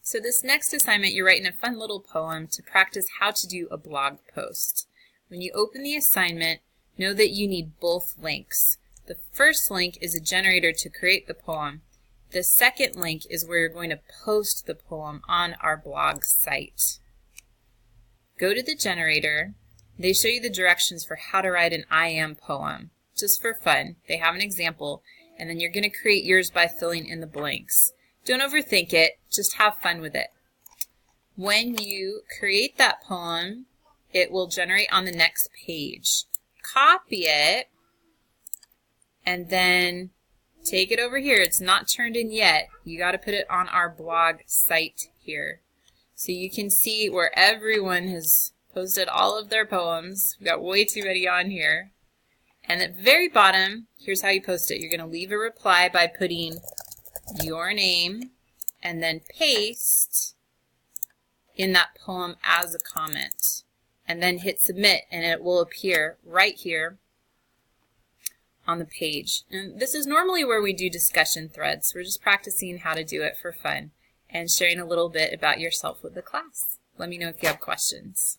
So this next assignment, you're writing a fun little poem to practice how to do a blog post. When you open the assignment, know that you need both links. The first link is a generator to create the poem. The second link is where you're going to post the poem on our blog site. Go to the generator. They show you the directions for how to write an I am poem. Just for fun. They have an example, and then you're going to create yours by filling in the blanks. Don't overthink it, just have fun with it. When you create that poem, it will generate on the next page. Copy it, and then take it over here. It's not turned in yet. You got to put it on our blog site here. So you can see where everyone has posted all of their poems. We've got way too many on here. And at the very bottom, here's how you post it. You're going to leave a reply by putting your name and then paste in that poem as a comment. And then hit submit, and it will appear right here on the page. And this is normally where we do discussion threads. We're just practicing how to do it for fun and sharing a little bit about yourself with the class. Let me know if you have questions.